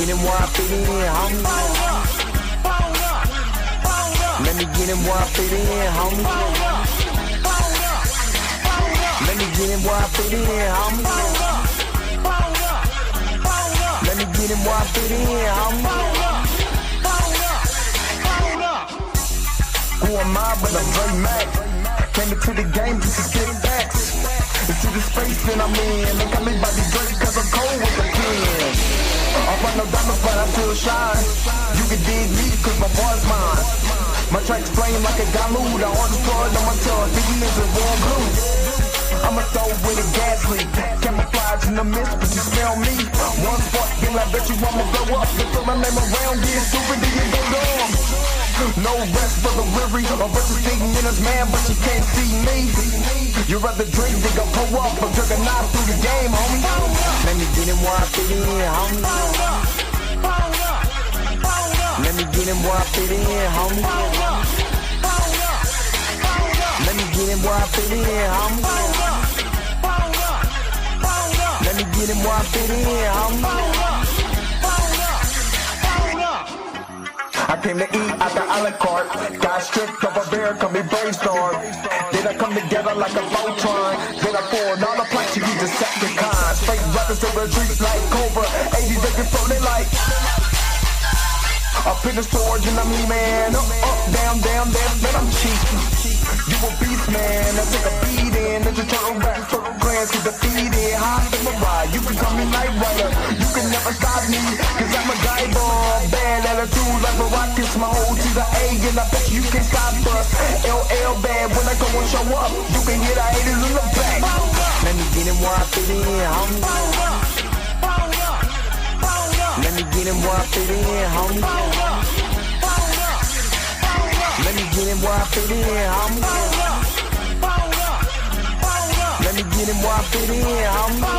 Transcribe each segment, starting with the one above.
get him where I fit in, homie. Let me get him where I fit in, homie. Let me get him where I fit in, homie. Let me get him where I fit in, homie. Who am I but I'm Dre Mac? Came into the game just to spit facts. Into the space that I'm in. They got me by the Drake cause I'm cold with the pen. I find no diamonds but I still shine. You can dig me cause my boy's mine. My tracks flame like a Dalude. I orange blood on my tongue, thinking it's a warm blue. I'ma throw with a gas leak. Camouflage in the mist, but you smell me. One spark, then I bet you I'ma blow up. Just throw my name around, get stupid, then you go dumb. No rest for the weary. A bunch of singing in his man, but you can't see me. You rather drink than go pull up, but jerk a knife through the game, homie. Let me get him where I fit in, homie. Let me get him where I fit in, homie. Let me get him where I fit in, homie. Let me get him where I fit in, homie. I came to eat at the a la carte. Got stripped of a bear, come me brainstorm. Then I come together like a Voltron. Then I poured all the planks, you need Decepticons. Straight rappers to the streets like Cobra. 80s they can throw they like. Up in the storage and I'm E-man. Up, down, man, I'm cheap. You a beast, man. I take a beating. There's a turtle rap, turtle clans get defeated. High in my ride, you can call me Night Rider. You can never stop me, cause I'm a guy bomb. Bad attitude like a rocket, my whole to the A, and I bet you can stop us. LL bad, when I go and show up, you can hear the haters in the back. Let me get him where I fit in, homie. Let me get him where I fit in, homie. Let me get him where I fit in, homie. Let me get him where I fit in, homie.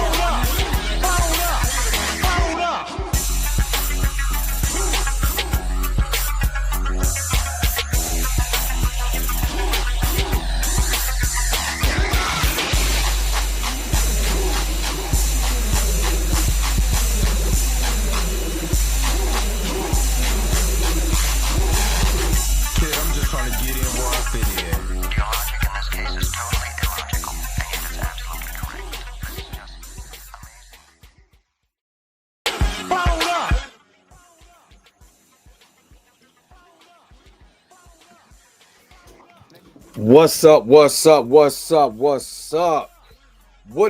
What's up? What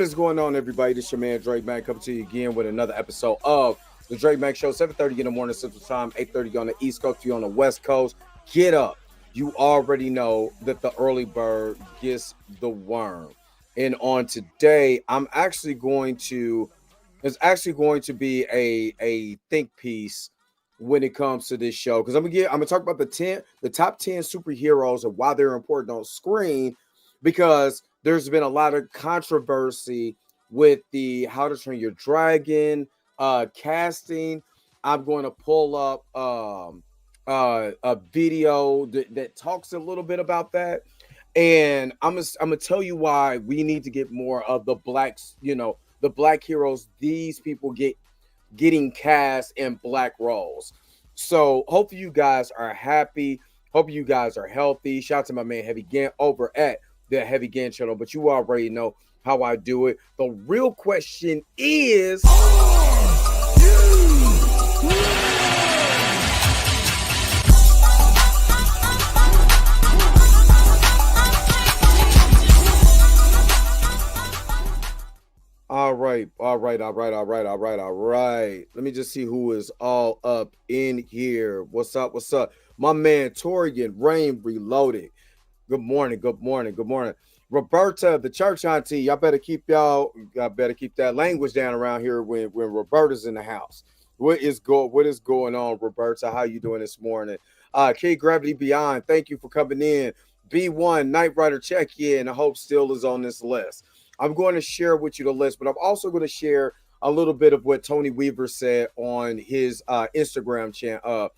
is going on, everybody? This is your man Drake Mack coming to you again with another episode of the Drake Mack Show. 7:30 in the morning Central Time, 8:30 on the East Coast. If you're on the West Coast, get up. You already know that the early bird gets the worm. And on today, it's actually going to be a think piece when it comes to this show, because I'm gonna talk about the top 10 superheroes and why they're important on screen, because there's been a lot of controversy with the How to Train Your Dragon casting. I'm going to pull up a video that talks a little bit about that, and I'm gonna tell you why we need to get more of the blacks, the black heroes. These people getting cast in black roles. So hopefully you guys are happy. Hope you guys are healthy. Shout out to my man Heavy Gan over at the Heavy Gan channel, but you already know how I do it. The real question is, All right. Let me just see who is all up in here. What's up? My man Torian Rain Reloaded. Good morning. Roberta, the church auntie. Y'all better keep that language down around here when Roberta's in the house. What is going on, Roberta? How you doing this morning? K Gravity Beyond, thank you for coming in. B1 Night Rider check in. I hope still is on this list. I'm going to share with you the list, but I'm also going to share a little bit of what Tony Weaver said on his Instagram channel,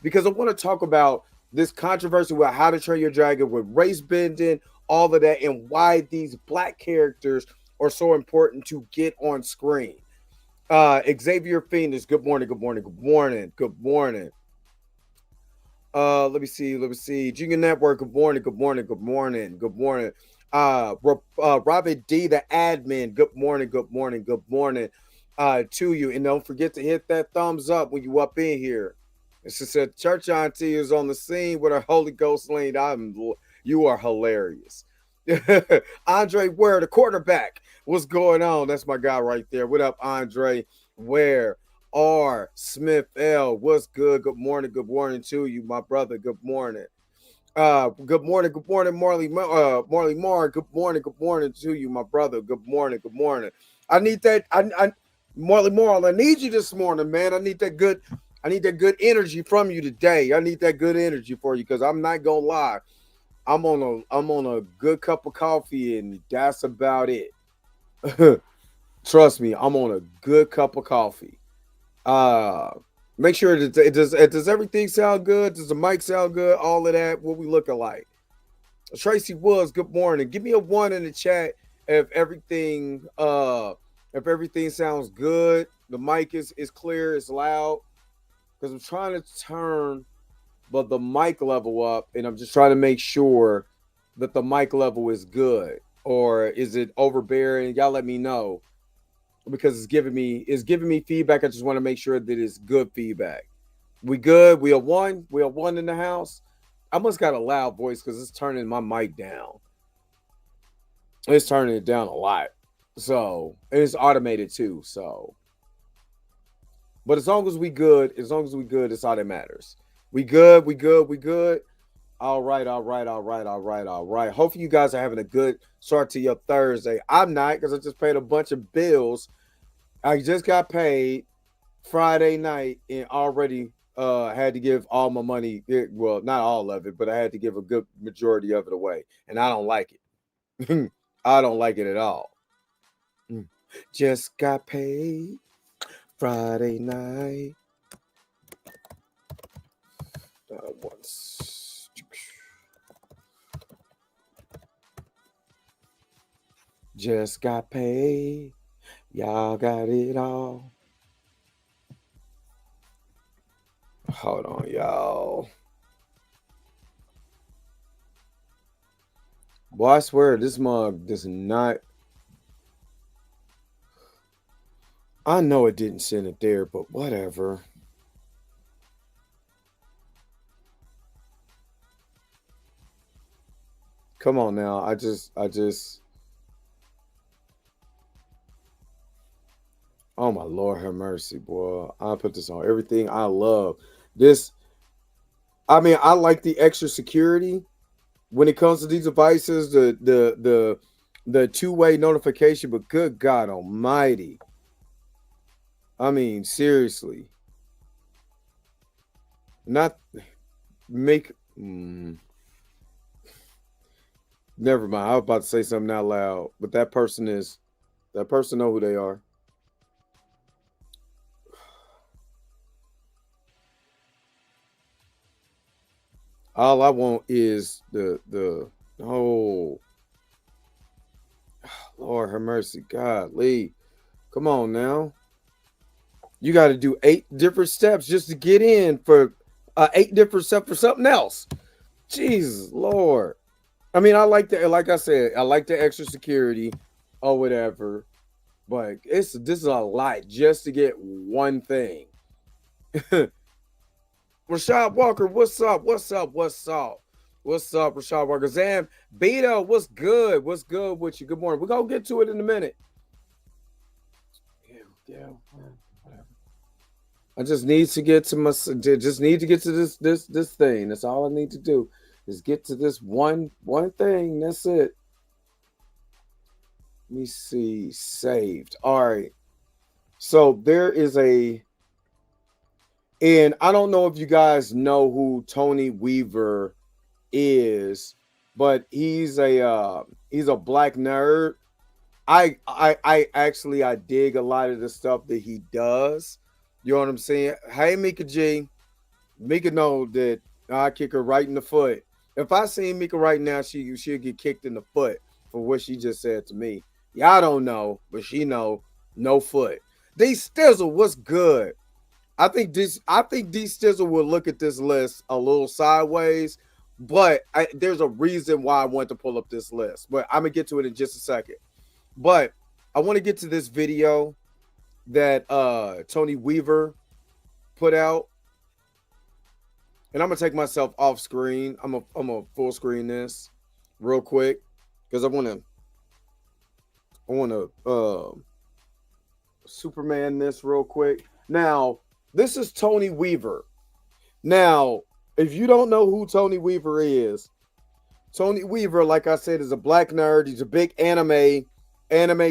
because I want to talk about this controversy with How to Train Your Dragon, with race bending, all of that, and why these black characters are so important to get on screen. Xavier Phoenix, good morning, good morning, good morning, good morning. Let me see. Junior Network, good morning, good morning, good morning, good morning. Robert D, the admin, good morning, good morning, good morning. To you, and don't forget to hit that thumbs up when you up in here. It's just said Church Auntie is on the scene with her Holy Ghost lean. You are hilarious. Andre Ware, the quarterback. What's going on? That's my guy right there. What up, Andre Ware? R. Smith L. What's good? Good morning to you, my brother. Good morning. Good morning, Marley Marr. Good morning to you, my brother. Good morning. I need that. Marley Marl, I need you this morning, man. I need that good energy from you today. I need that good energy for you because I'm not gonna lie. I'm on a good cup of coffee, and that's about it. Trust me, I'm on a good cup of coffee. Uh Make sure that does everything sound good? Does the mic sound good? All of that, what we looking like. Tracy Woods, good morning. Give me a one in the chat if everything sounds good. The mic is clear, it's loud. Because I'm trying to turn the mic level up, and I'm just trying to make sure that the mic level is good. Or is it overbearing? Y'all let me know. Because it's giving me feedback. I just want to make sure that it's good feedback. We good? We are one in the house. I must got a loud voice because it's turning my mic down. It's turning it down a lot. So it's automated too. So, but as long as we good, it's all that matters. We good. All right. Hopefully you guys are having a good start to your Thursday. I'm not, because I just paid a bunch of bills. I just got paid Friday night and already had to give all my money. Well, not all of it, but I had to give a good majority of it away. And I don't like it. I don't like it at all. Just got paid Friday night. Just got paid. Y'all got it all. Hold on, y'all. Boy, I swear this mug does not. I know it didn't send it there, but whatever. Come on now. I just. Oh my Lord, have mercy, boy. I put this on everything. I love this. I mean, I like the extra security when it comes to these devices, the two-way notification, but good God almighty. I mean, seriously. Not make never mind. I was about to say something out loud, but that person know who they are. All I want is the oh Lord have mercy, God, Lee. Come on now. You got to do 8 different steps just to get in for 8 different steps for something else. Jesus Lord. I mean, I like the, like I said, I like the extra security or whatever, but this is a lot just to get one thing. Rashad Walker, what's up? Rashad Walker? Zam Beto, what's good? What's good with you? Good morning. We're gonna get to it in a minute. Yeah, whatever. I just need to get to this thing. That's all I need to do is get to this one thing. That's it. Let me see. Saved. All right. So there is and I don't know if you guys know who Tony Weaver is, but he's a black nerd. I actually I dig a lot of the stuff that he does. You know what I'm saying? Hey, Mika G. Mika know that I kick her right in the foot. If I see Mika right now, she'll get kicked in the foot for what she just said to me. Y'all don't know, but she know no foot. D Stizzle, what's good? I think D Stizzle will look at this list a little sideways, but there's a reason why I want to pull up this list. But I'm gonna get to it in just a second. But I want to get to this video that Tony Weaver put out. And I'm gonna take myself off screen. I'm a full screen this real quick because I wanna Superman this real quick. Now, this is Tony Weaver. Now, if you don't know who Tony Weaver is, Tony Weaver, like I said, is a black nerd. He's a big anime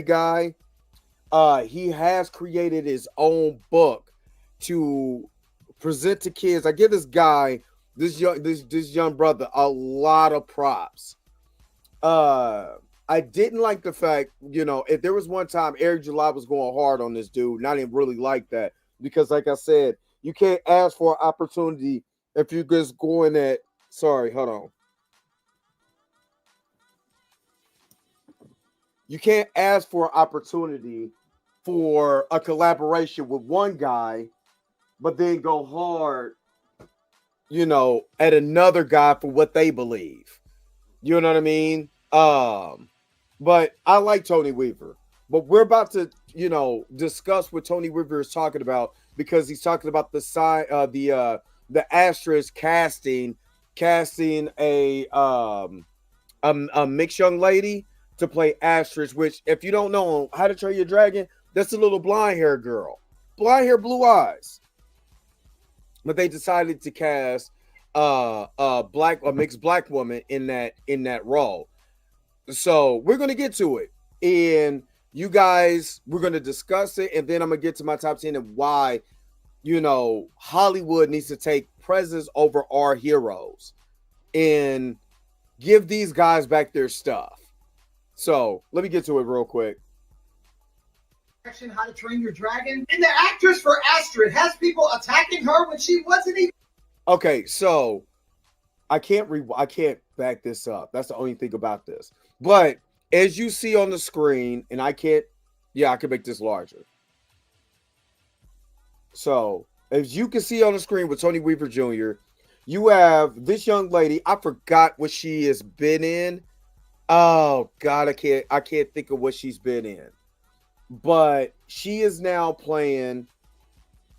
guy. He has created his own book to present to kids. I give this guy, this young brother, a lot of props. I didn't like the fact, if there was one time Eric July was going hard on this dude, and I didn't really like that because, like I said, you can't ask for an opportunity if you're just going at. Sorry, hold on. You can't ask for an opportunity for a collaboration with one guy, but then go hard, at another guy for what they believe. You know what I mean? But I like Tony Weaver. But we're about to, discuss what Tony Weaver is talking about because he's talking about the side, the Astros casting a mixed young lady to play Astros, which, if you don't know How to Train Your Dragon, that's a little blonde hair girl, blonde hair, blue eyes. But they decided to cast a mixed black woman in that role. So we're gonna get to it, and you guys, we're gonna discuss it, and then I'm gonna get to my top 10 and why, Hollywood needs to take precedence over our heroes and give these guys back their stuff. So let me get to it real quick. How to Train Your Dragon, and the actress for Astrid has people attacking her when she wasn't even. Okay, so I can't back this up. That's the only thing about this. But as you see on the screen, and I can make this larger. So as you can see on the screen with Tony Weaver Jr., you have this young lady. I forgot what she has been in. Oh God, I can't think of what she's been in. But she is now playing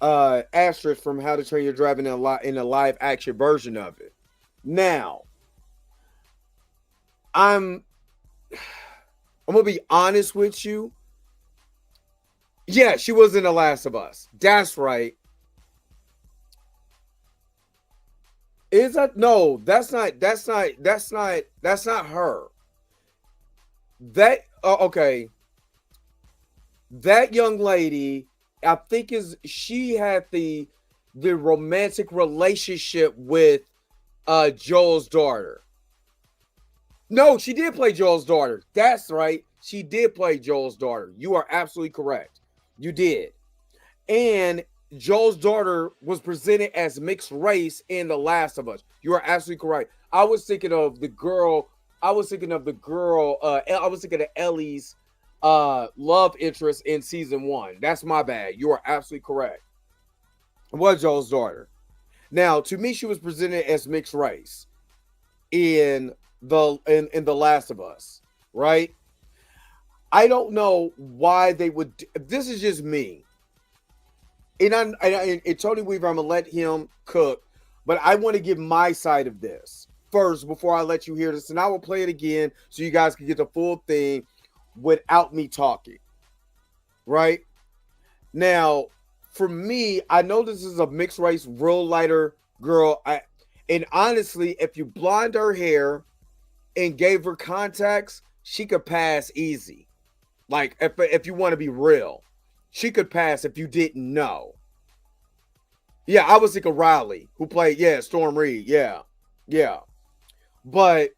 Astrid from How to Train Your Dragon in a live action version of it. Now, I'm gonna be honest with you. Yeah, she was in The Last of Us. That's right. Is that no? That's not her. Okay. That young lady, I think she had the romantic relationship with Joel's daughter. No, she did play Joel's daughter. That's right. She did play Joel's daughter. You are absolutely correct. You did. And Joel's daughter was presented as mixed race in The Last of Us. You are absolutely correct. I was thinking of the girl. I was thinking of Ellie's love interest in season 1. That's my bad. You are absolutely correct. It was Joel's daughter. Now, to me, she was presented as mixed race in the Last of Us, right? I don't know why they would. This is just me. And Tony Weaver, I'm gonna let him cook, but I want to give my side of this first before I let you hear this, and I will play it again so you guys can get the full thing without me talking. Right now, for me, I know this is a mixed race, real lighter girl. And honestly, if you blonde her hair and gave her contacts, she could pass easy. Like, if you want to be real, she could pass if you didn't know. Yeah, I was thinking Riley, who played, Storm Reed. Yeah. But,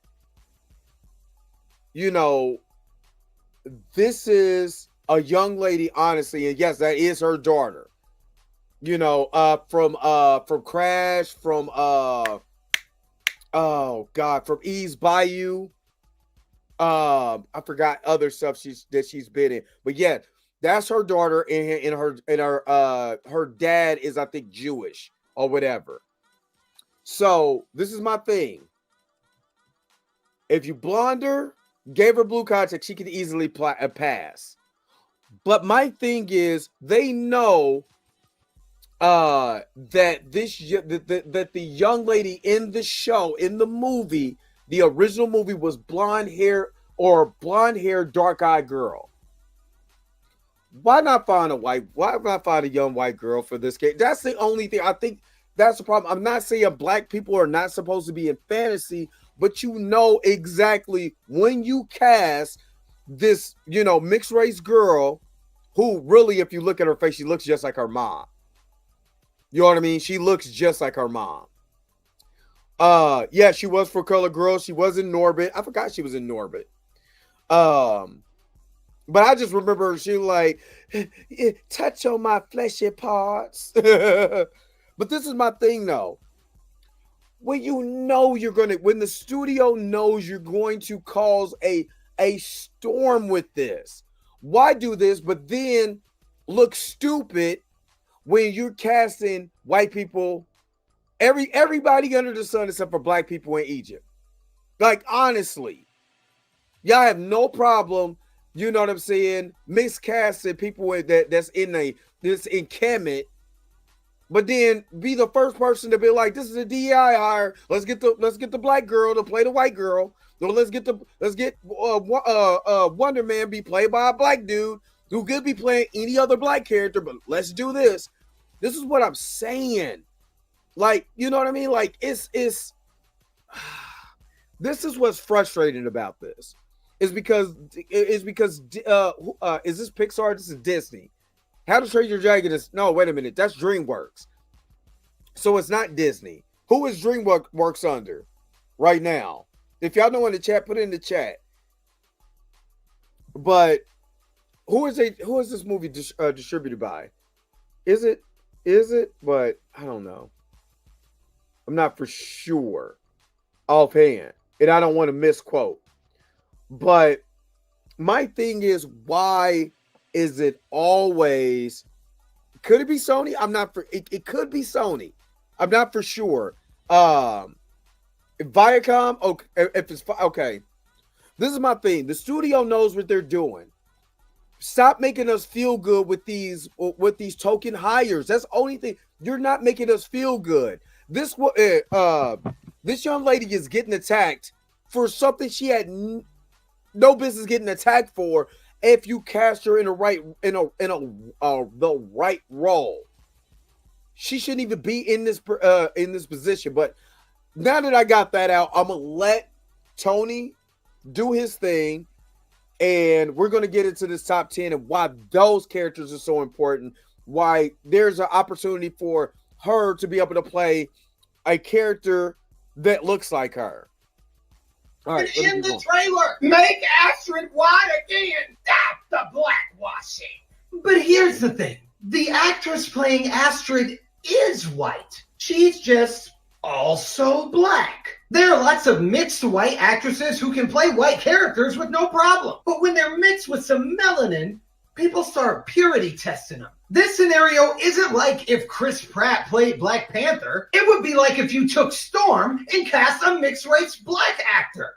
this is a young lady, honestly, and yes, that is her daughter. From Crash, from from Eve's Bayou. I forgot other stuff she's been in, but yeah, That's her daughter, and her dad is, I think, Jewish or whatever. So this is my thing. If you blonde her, gave her blue contact, she could easily pass. But my thing is, they know that that the young lady in the show, in the movie, the original movie, was blonde hair or blonde hair, dark eyed girl. Why not find a young white girl for this game? That's the only thing. I think that's the problem. I'm not saying black people are not supposed to be in fantasy, but you know exactly when you cast this, mixed race girl who really, if you look at her face, she looks just like her mom. You know what I mean? She looks just like her mom. Yeah, she was for Color Girls. She was in Norbit. I forgot she was in Norbit. But I just remember she like, touch on my fleshy parts. But this is my thing though. When when the studio knows you're going to cause a storm with this, why do this, but then look stupid when you're casting white people, everybody under the sun except for black people in Egypt? Like, honestly, y'all have no problem, you know what I'm saying, miscasting people that's in Kemet, but then be the first person to be like, this is a DEI hire. Let's get the black girl to play the white girl. So let's get Wonder Man be played by a black dude who could be playing any other black character, but let's do this. This is what I'm saying. Like, you know what I mean? Like, it's this is what's frustrating about this. Is because is this Pixar? This is Disney. How to Train Your Dragon is, no, wait a minute, that's DreamWorks. So it's not Disney. Who is DreamWorks under right now? If y'all know in the chat, put it in the chat. But who is this movie distributed by? Is it? But I don't know. I'm not for sure offhand, and I don't want to misquote. But my thing is, why is it always? Could it be Sony? I'm not for. It could be Sony. I'm not for sure. Viacom. Okay, if it's okay. This is my thing. The studio knows what they're doing. Stop making us feel good with these token hires. That's the only thing. You're not making us feel good. This young lady is getting attacked for something she had no business getting attacked for. If you cast her in the right role, she shouldn't even be in this position. But now that I got that out, I'm gonna let Tony do his thing, and we're gonna get into this top 10 and why those characters are so important. Why there's an opportunity for her to be able to play a character that looks like her. All right, in the trailer, make Astrid white again. Stop the blackwashing. But here's the thing. The actress playing Astrid is white. She's just also black. There are lots of mixed white actresses who can play white characters with no problem. But when they're mixed with some melanin, people start purity testing them. This scenario isn't like if Chris Pratt played Black Panther. It would be like if you took Storm and cast a mixed race black actor.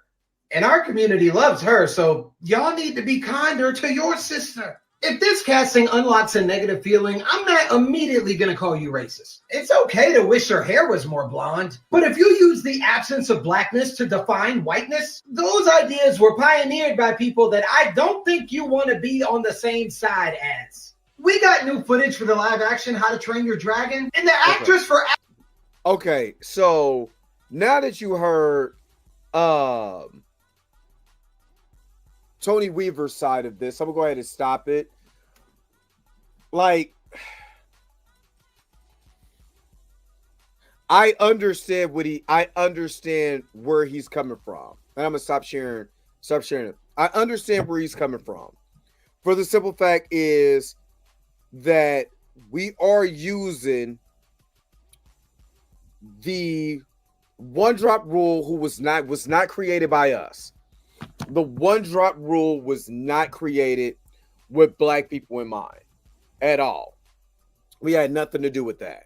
And our community loves her, so y'all need to be kinder to your sister. If this casting unlocks a negative feeling, I'm not immediately going to call you racist. It's okay to wish her hair was more blonde, but if you use the absence of blackness to define whiteness, those ideas were pioneered by people that I don't think you want to be on the same side as. We got new footage for the live action How to Train Your Dragon, and the actress for... Okay, so now that you heard Tony Weaver's side of this, I'm gonna go ahead and stop it. Like, I understand where he's coming from. And I'm gonna stop sharing it. I understand where he's coming from. For the simple fact is that we are using the one drop rule who was not created by us. The one drop rule was not created with black people in mind at all. We had nothing to do with that.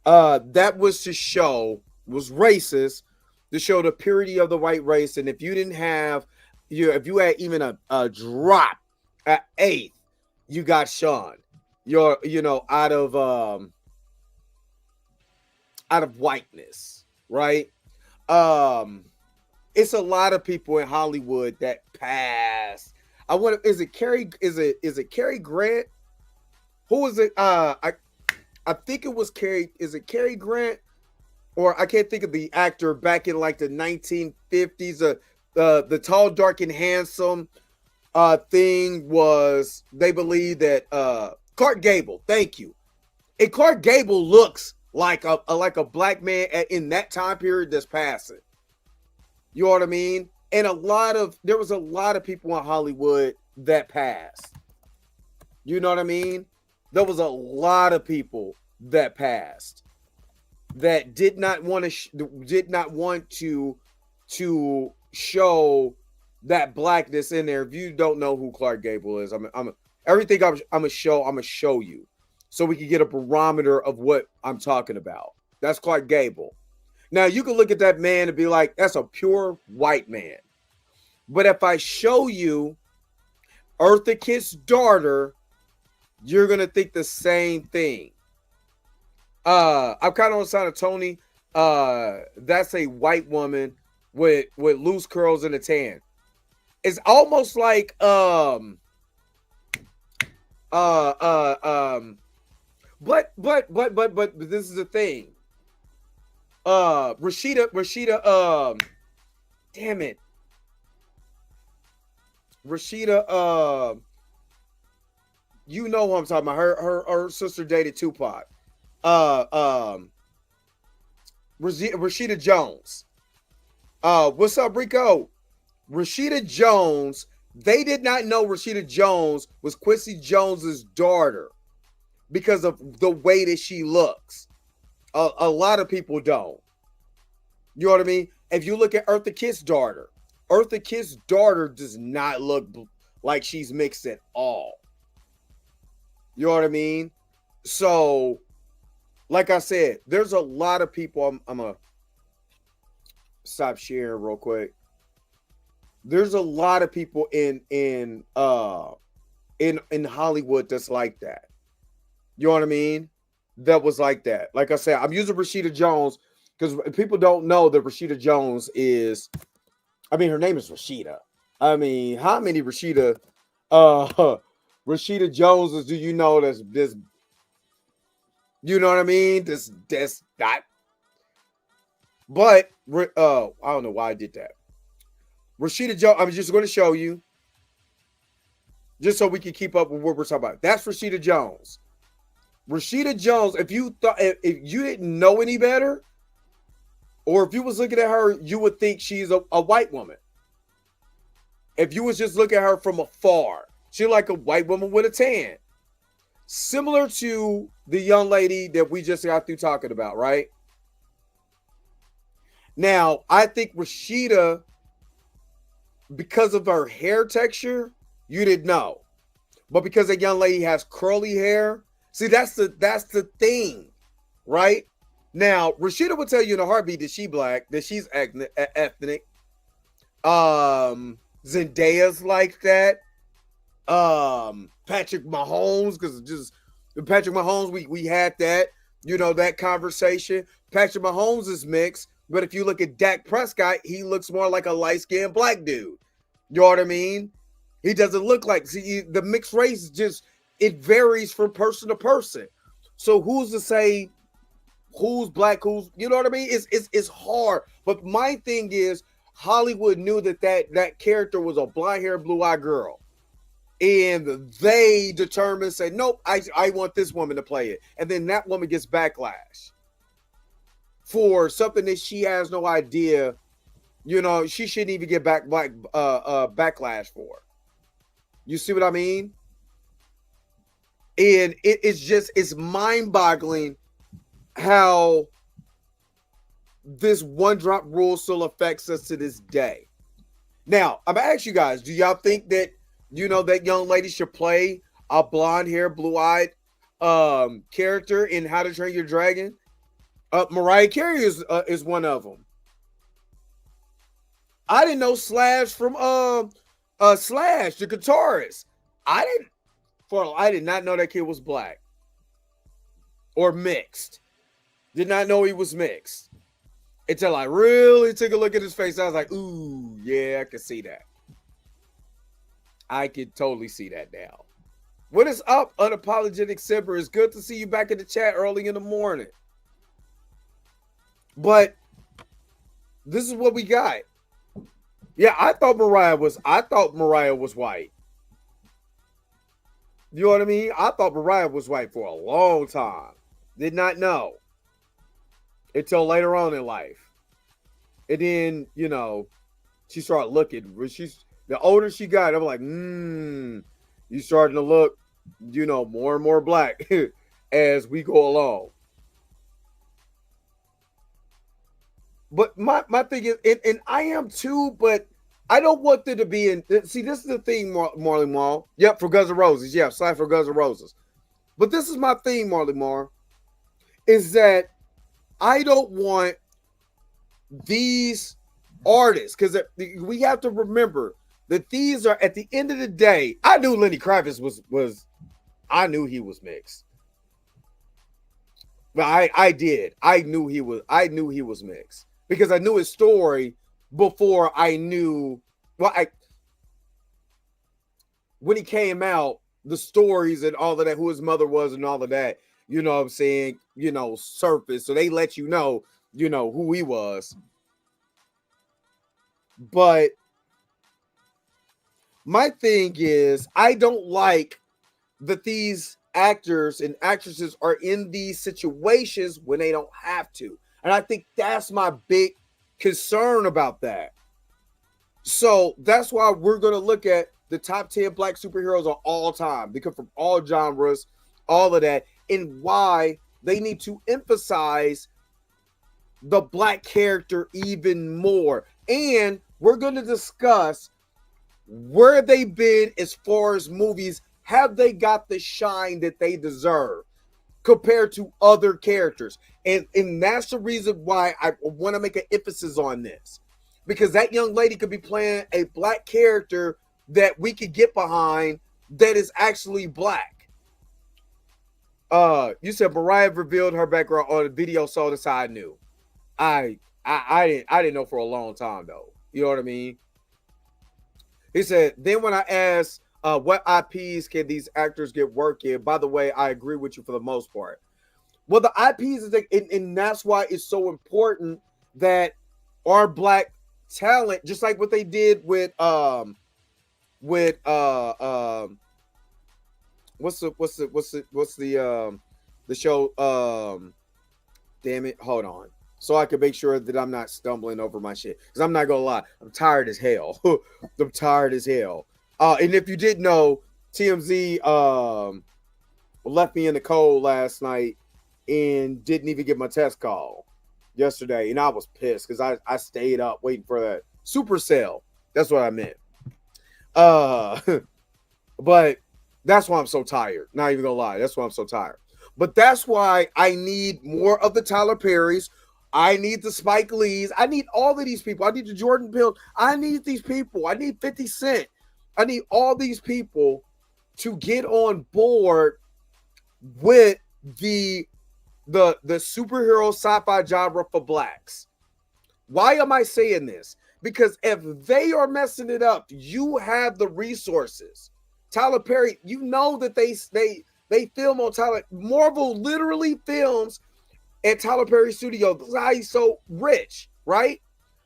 That was to show, was racist, to show the purity of the white race. And if you didn't have, if you had even a drop, an eighth, you got shunned. You're, out of whiteness, right? It's a lot of people in Hollywood that pass. Is it Cary Grant? Who is it? I think it was Cary. Is it Cary Grant? Or I can't think of the actor back in like the 1950s. The tall, dark, and handsome thing was, they believe that Clark Gable. Thank you. And Clark Gable looks like a black man in that time period that's passing. You know what I mean? And there was a lot of people in Hollywood that passed. You know what I mean? There was a lot of people that passed that did not want to show that blackness in there. If you don't know who Clark Gable is, I'm gonna show you, so we can get a barometer of what I'm talking about. That's Clark Gable. Now you can look at that man and be like, that's a pure white man. But if I show you Eartha Kitt's daughter, you're gonna think the same thing. I'm kind of on the side of Tony. That's a white woman with loose curls and a tan. It's almost like but this is the thing. Rashida, damn it. Rashida, you know who I'm talking about. Her sister dated Tupac. Rashida Jones. What's up, Rico? Rashida Jones. They did not know Rashida Jones was Quincy Jones's daughter because of the way that she looks. A lot of people don't. You know what I mean? If you look at Eartha Kitt's daughter does not look like she's mixed at all. You know what I mean? So, like I said, there's a lot of people. I'm gonna stop sharing real quick. There's a lot of people in Hollywood that's like that. You know what I mean? That was like that. Like I said, I'm using Rashida Jones because people don't know that Rashida Jones is. I mean, her name is Rashida. I mean, how many Rashida Joneses do you know that's this? You know what I mean? This not. But I don't know why I did that. Rashida Jones, I'm just going to show you, just so we can keep up with what we're talking about. That's Rashida Jones. Rashida Jones, if you didn't know any better, or if you was looking at her, you would think she's a white woman. If you was just looking at her from afar, she's like a white woman with a tan. Similar to the young lady that we just got through talking about, right? Now, I think Rashida, because of her hair texture, you didn't know. But because that young lady has curly hair, see, that's the thing, right? Now, Rashida will tell you in a heartbeat that she's black, that she's ethnic. Zendaya's like that. Patrick Mahomes, because just Patrick Mahomes, we had that, that conversation. Patrick Mahomes is mixed, but if you look at Dak Prescott, he looks more like a light-skinned black dude. You know what I mean? He doesn't look like, see, the mixed race it varies from person to person. So who's to say who's black, who's, you know what I mean? It's hard. But my thing is, Hollywood knew that character was a blonde-haired, blue-eyed girl. And they determined, say, nope, I want this woman to play it. And then that woman gets backlash for something that she has no idea, she shouldn't even get backlash for. You see what I mean? And it's mind-boggling how this one-drop rule still affects us to this day. Now, I'm going to ask you guys, do y'all think that you know, that young lady should play a blonde hair, blue-eyed character in How to Train Your Dragon. Mariah Carey is one of them. I didn't know Slash from Slash, the guitarist. I did not know that kid was black or mixed. Did not know he was mixed until I really took a look at his face. I was like, ooh, yeah, I can see that. I can totally see that now. What is up, Unapologetic Simper? It's good to see you back in the chat early in the morning. But this is what we got. Yeah, I thought Mariah was white. You know what I mean? I thought Mariah was white for a long time. Did not know until later on in life. And then, you know, she started looking. The older she got, I'm like, you starting to look, you know, more and more black as we go along. But my thing is, and I am too, but I don't want there to be in. See, this is the thing, Marley Marl. Yep, for Guns N' Roses. Yeah, slide for Guns N' Roses. But this is my thing, Marley Marl, is that I don't want these artists, because we have to remember that these are, at the end of the day, I knew Lenny Kravitz was I knew he was mixed. But I did. I knew he was mixed. Because I knew his story before I knew, when he came out, the stories and all of that, who his mother was and all of that, you know what I'm saying, you know, surface. So they let you know, who he was. But my thing is, I don't like that these actors and actresses are in these situations when they don't have to. And I think that's my big concern about that. So that's why we're going to look at the top 10 black superheroes of all time. They come from all genres, all of that, and why they need to emphasize the black character even more. And we're going to discuss where they've been as far as movies. Have they got the shine that they deserve compared to other characters? And that's the reason why I want to make an emphasis on this, because that young lady could be playing a black character that we could get behind that is actually black. You said Mariah revealed her background on a video, so that's how I knew. I didn't know for a long time though. You know what I mean? He said, then when I asked what IPs can these actors get work in, by the way, I agree with you for the most part. Well, the IPs is and that's why it's so important that our black talent, just like what they did with what's the show, damn it, hold on, so I can make sure that I'm not stumbling over my shit, because I'm not gonna lie, I'm tired as hell. I'm tired as hell. And if you didn't know, TMZ left me in the cold last night and didn't even get my test call yesterday, and I was pissed because I stayed up waiting for that Supercell. That's what I meant. But that's why I'm so tired. Not even gonna lie, that's why I'm so tired. But that's why I need more of the Tyler Perrys. I need the Spike Lees. I need all of these people. I need the Jordan Peele. I need these people. I need 50 Cent. I need all these people to get on board with the superhero sci-fi genre for blacks. Why am I saying this? Because if they are messing it up, you have the resources. Tyler Perry, you know that they film on Tyler. Marvel literally films at Tyler Perry Studio. This is how he's so rich, right?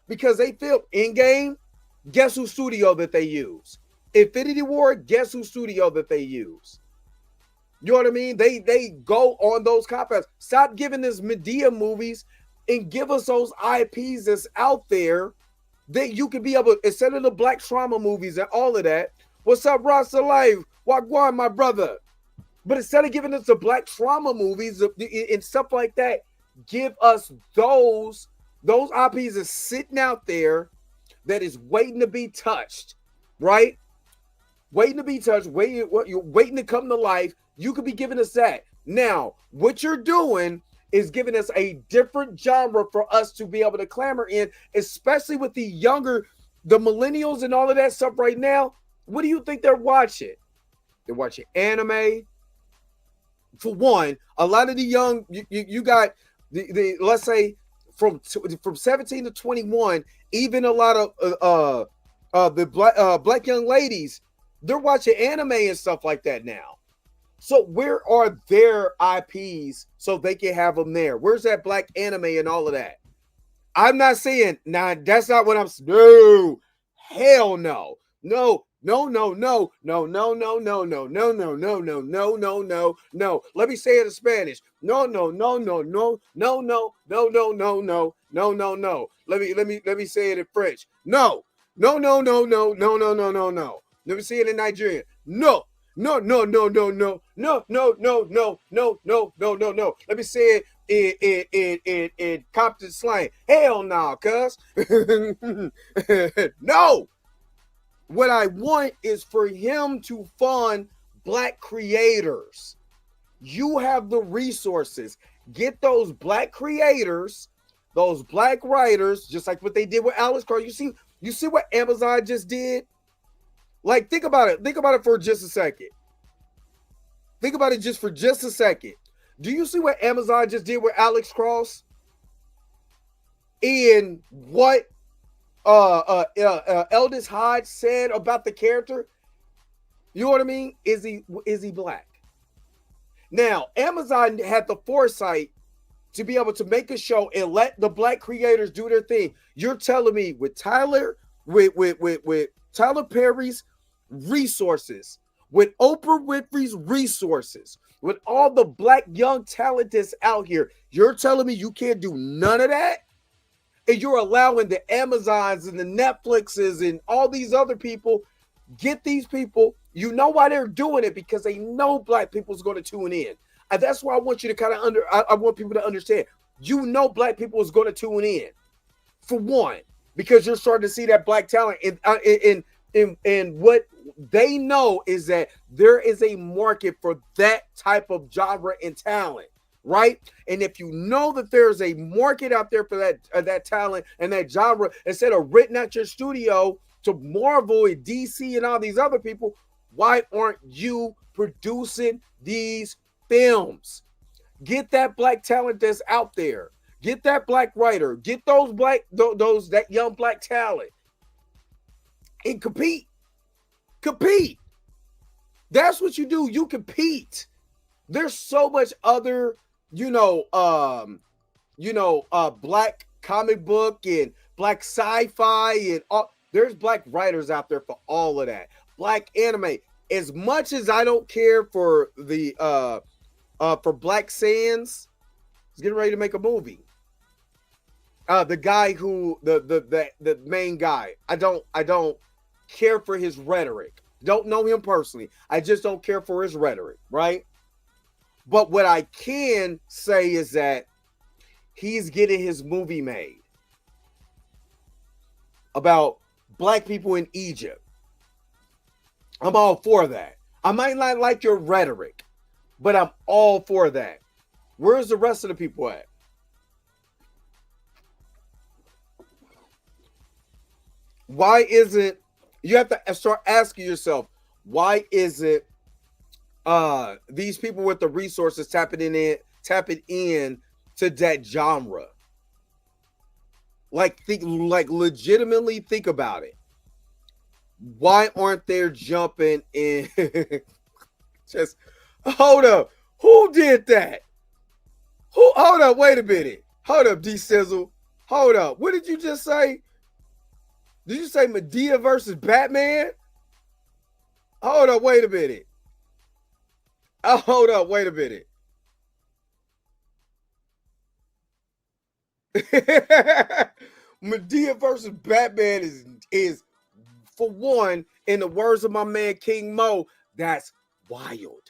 Because they film Endgame. Guess whose studio that they use? Infinity War. Guess whose studio that they use? You know what I mean? They go on those compounds. Stop giving us Medea movies and give us those IPs that's out there that you can be able, instead of the black trauma movies and all of that. What's up, Rasta Life? Wagwan, my brother. But instead of giving us the black trauma movies and stuff like that, give us those IPs that's sitting out there that is waiting to be touched, right? waiting to be touched, you're waiting to come to life. You could be giving us that. Now, what you're doing is giving us a different genre for us to be able to clamor in, especially with the millennials and all of that stuff right now. What do you think they're watching? They're watching anime. For one, a lot of the young, you got the let's say from 17 to 21, even a lot of the black young ladies, they're watching anime and stuff like that now. So where are their IPs so they can have them there? Where's that black anime and all of that? I'm not saying, nah, that's not what I'm saying. No, hell no. No. Let me say it in Spanish. No. Let me say it in French. No. Let me say it in Nigerian. No. Let me say it in Compton slang. Hell no, cuz. No. What I want is for him to fund black creators. You have the resources. Get those black creators, those black writers, just like what they did with Alex Cross. You see what Amazon just did? Like, think about it. Think about it for just a second. Think about it just for just a second. Do you see what Amazon just did with Alex Cross? And what Eldest Hodge said about the character? You know what I mean? Is he black? Now, Amazon had the foresight to be able to make a show and let the black creators do their thing. You're telling me with Tyler Perry's resources, with Oprah Winfrey's resources, with all the black young talent that's out here, you're telling me you can't do none of that? And you're allowing the Amazons and the Netflixes and all these other people, get these people, you know why they're doing it? Because they know black people's going to tune in. And that's why I want you to kind of I want people to understand. You know black people is going to tune in. For one, because you're starting to see that black talent. And what they know is that there is a market for that type of genre and talent. Right? And if you know that there's a market out there for that talent and that genre, instead of renting out your studio to Marvel and DC and all these other people, why aren't you producing these films? Get that black talent that's out there. Get that black writer. Get that young black talent and compete. Compete. That's what you do. You compete. There's so much other black comic book and black sci-fi and all. There's black writers out there for all of that. Black anime. As much as I don't care for the for Black Sands, he's getting ready to make a movie. The guy who the main guy. I don't care for his rhetoric. Don't know him personally. I just don't care for his rhetoric, right? But what I can say is that he's getting his movie made about black people in Egypt. I'm all for that. I might not like your rhetoric, but I'm all for that. Where's the rest of the people at? Why isn't, you have to start asking yourself, why isn't these people with the resources tapping in to that genre? Like legitimately think about it. Why aren't they jumping in? Just hold up. Who did that? Hold up, wait a minute. Hold up, D-Sizzle. Hold up. What did you just say? Did you say Medea versus Batman? Hold up, wait a minute. Oh, hold up, wait a minute. Medea versus Batman is for one, in the words of my man King Mo, that's wild.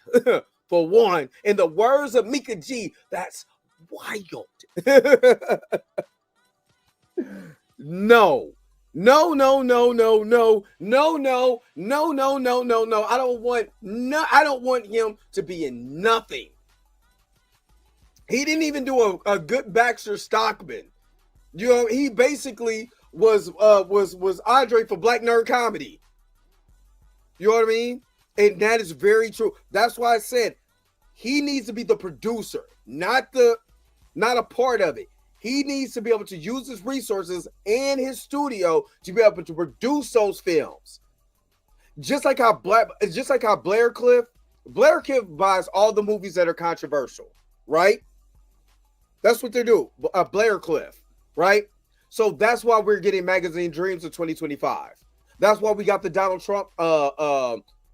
For one, in the words of Mika G, that's wild. No, No, no, no, no, no, no, no, no, no, no, no, no. I don't want him to be in nothing. He didn't even do a good Baxter Stockman. You know, he basically was Andre for Black Nerd Comedy. You know what I mean? And that is very true. That's why I said he needs to be the producer, not a part of it. He needs to be able to use his resources and his studio to be able to produce those films. Just like how Blair Cliff buys all the movies that are controversial, right? That's what they do. Blair Cliff, right? So that's why we're getting Magazine Dreams of 2025. That's why we got the Donald Trump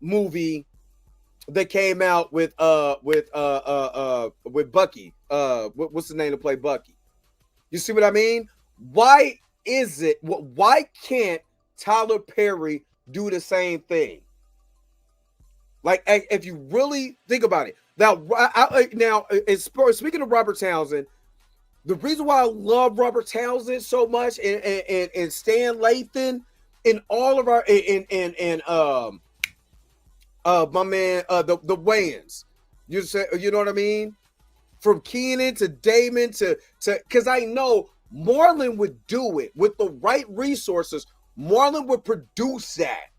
movie that came out with Bucky. What's the name to play Bucky? You see what I mean? Why can't Tyler Perry do the same thing? Like, if you really think about it. Now, speaking of Robert Townsend, the reason why I love Robert Townsend so much and Stan Lathan and all of our my man the Wayans, you know what I mean? From Keenan to Damon to because I know Marlon would do it with the right resources. Marlon would produce that.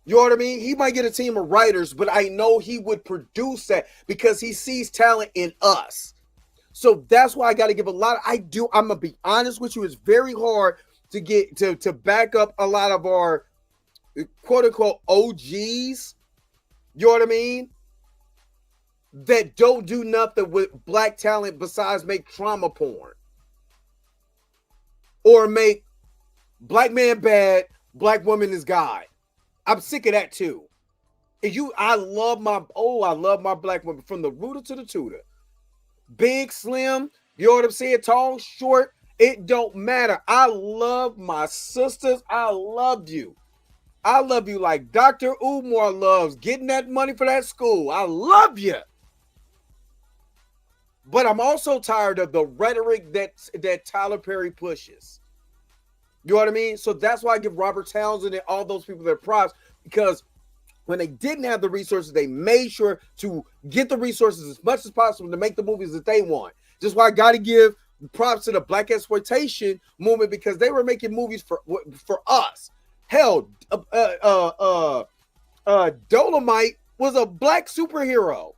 You know what I mean? He might get a team of writers, but I know he would produce that because he sees talent in us. So that's why I got to give a lot. I'm gonna be honest with you. It's very hard to get to back up a lot of our quote unquote OGs. You know what I mean? That don't do nothing with black talent besides make trauma porn or make black man bad, black woman is God. I'm sick of that too. I love my black women from the rooter to the tutor. Big, slim, you know what I'm saying? Tall, short, it don't matter. I love my sisters. I love you. I love you like Dr. Umar loves getting that money for that school. I love you. But I'm also tired of the rhetoric that Tyler Perry pushes. You know what I mean? So that's why I give Robert Townsend and all those people their props, because when they didn't have the resources, they made sure to get the resources as much as possible to make the movies that they want. Just why I got to give props to the Black exploitation movement, because they were making movies for us. Hell, Dolomite was a black superhero.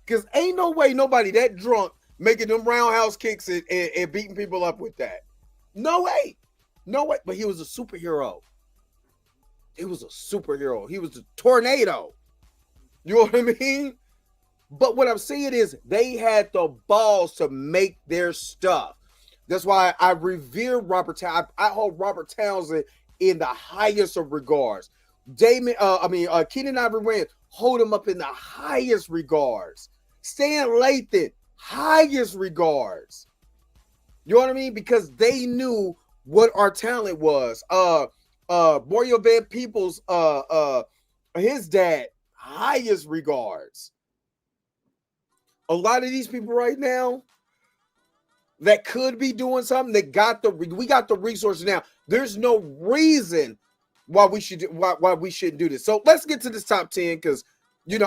Because ain't no way nobody that drunk making them roundhouse kicks and beating people up with that. No way. No way. But he was a superhero. He was a superhero. He was a tornado. You know what I mean? But what I'm saying is they had the balls to make their stuff. That's why I revere Robert Townsend. I hold Robert Townsend in the highest of regards. Keenan Ivory Wayans, hold him up in the highest regards. Stan Lathan, highest regards. You know what I mean? Because they knew what our talent was. Mario Van Peebles, his dad, highest regards. A lot of these people right now that could be doing something, we got the resources now. There's no reason why we shouldn't do this. So let's get to this top 10, because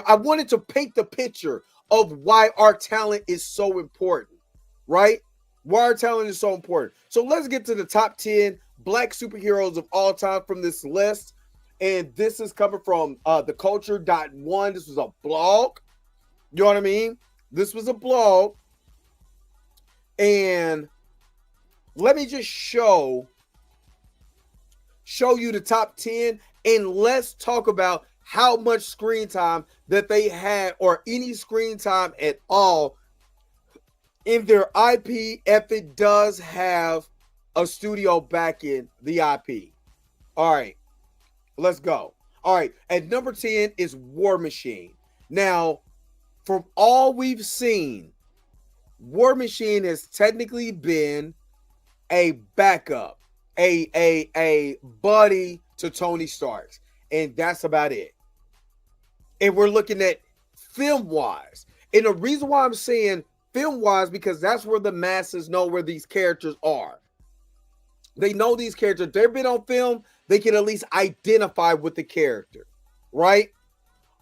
I wanted to paint the picture of why our talent is so important, right? Why our talent is so important. So let's get to the top 10 black superheroes of all time from this list. And this is coming from theculture.one. This was a blog. You know what I mean? This was a blog. And let me just show you the top 10, and let's talk about how much screen time that they had, or any screen time at all, in their IP, if it does have a studio backing the IP. All right, let's go. All right, at number 10 is War Machine. Now, from all we've seen, War Machine has technically been a backup, a buddy to Tony Stark, and that's about it. And we're looking at film-wise. And the reason why I'm saying film-wise, because that's where the masses know where these characters are. They know these characters. They've been on film. They can at least identify with the character, right?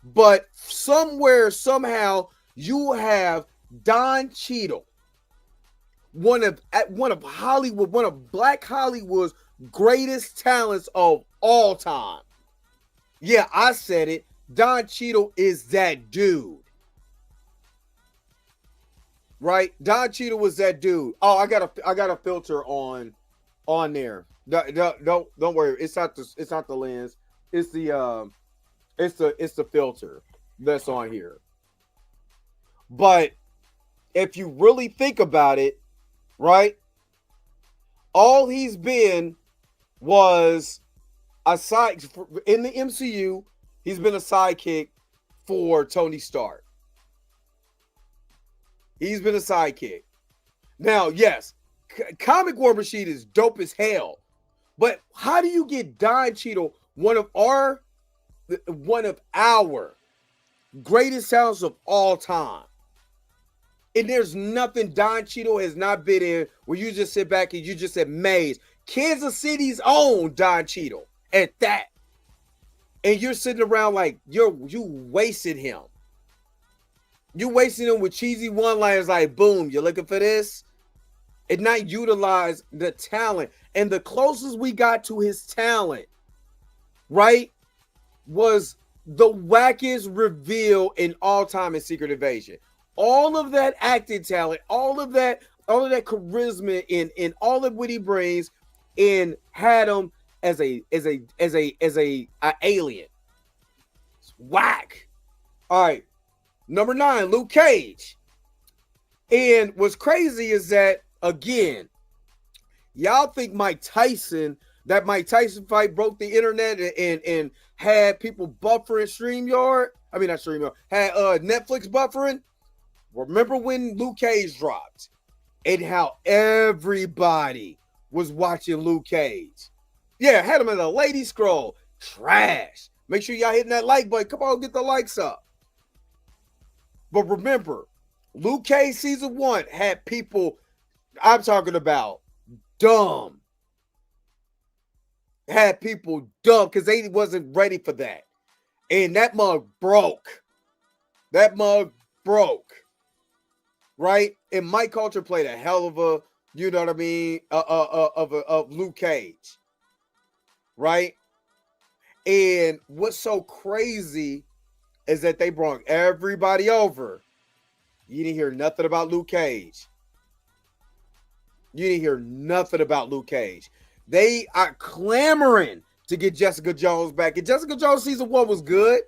But somewhere, somehow, you have Don Cheadle, one of Hollywood, one of Black Hollywood's greatest talents of all time. Yeah, I said it. Don Cheadle is that dude. Right? Don Cheadle was that dude. Oh, I got a filter on there. Don't worry. It's not the lens. It's the filter that's on here. But if you really think about it, right? All he's been was a side in the MCU. He's been a sidekick for Tony Stark. He's been a sidekick. Now, yes, Comic War Machine is dope as hell. But how do you get Don Cheadle, one of our greatest talents of all time? And there's nothing Don Cheadle has not been in where you just sit back and you just amazed. Kansas City's own Don Cheadle at that. And you're sitting around like you wasted him. You wasting him with cheesy one-liners like, boom, you're looking for this? And not utilize the talent. And the closest we got to his talent, right, was the wackiest reveal in all time in Secret Invasion. All of that acting talent, all of that charisma in all of what he brings, and had him as a alien. It's whack. All right. Number 9, Luke Cage. And what's crazy is that, again, y'all think that Mike Tyson fight broke the internet and had people buffering StreamYard? I mean, not StreamYard. Had Netflix buffering? Remember when Luke Cage dropped and how everybody was watching Luke Cage? Yeah, had him in a lady scroll. Trash. Make sure y'all hitting that like button. Come on, get the likes up. But remember, Luke Cage season 1 had people, I'm talking about, dumb. Had people dumb because they wasn't ready for that. And that mug broke. Right? And Mike Coulter played a hell of a, you know what I mean, of Luke Cage. Right? And what's so crazy is that they brought everybody over. You didn't hear nothing about Luke Cage. They are clamoring to get Jessica Jones back. And Jessica Jones season 1 was good,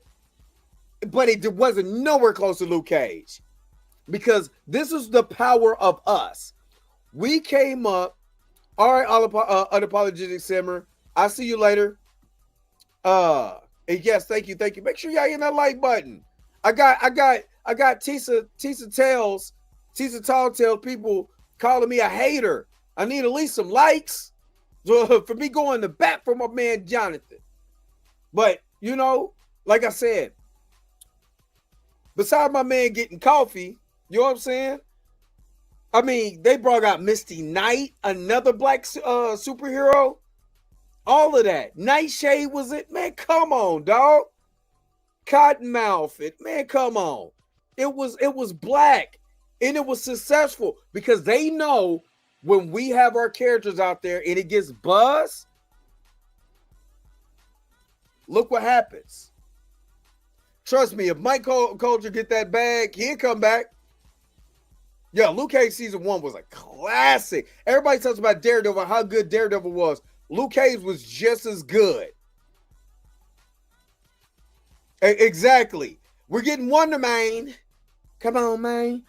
but it wasn't nowhere close to Luke Cage. Because this is the power of us. We came up. All right, unapologetic Simmer. I'll see you later. And yes, thank you. Make sure y'all hit that like button. I got Tisa Tall Tales people calling me a hater. I need at least some likes for me going to bat for my man Jonathan. But you know, like I said, besides my man getting coffee, you know what I'm saying? I mean, they brought out Misty Knight, another black superhero. All of that. Nightshade was it? Man, come on, dog. Cottonmouth. Man, come on. It was black. And it was successful because they know when we have our characters out there and it gets buzz, look what happens. Trust me, if Mike Coulter get that bag, he'll come back. Yeah, Luke Cage season 1 was a classic. Everybody talks about Daredevil, how good Daredevil was. Luke Cage was just as good. Exactly. We're getting Wonder Man. Come on, man.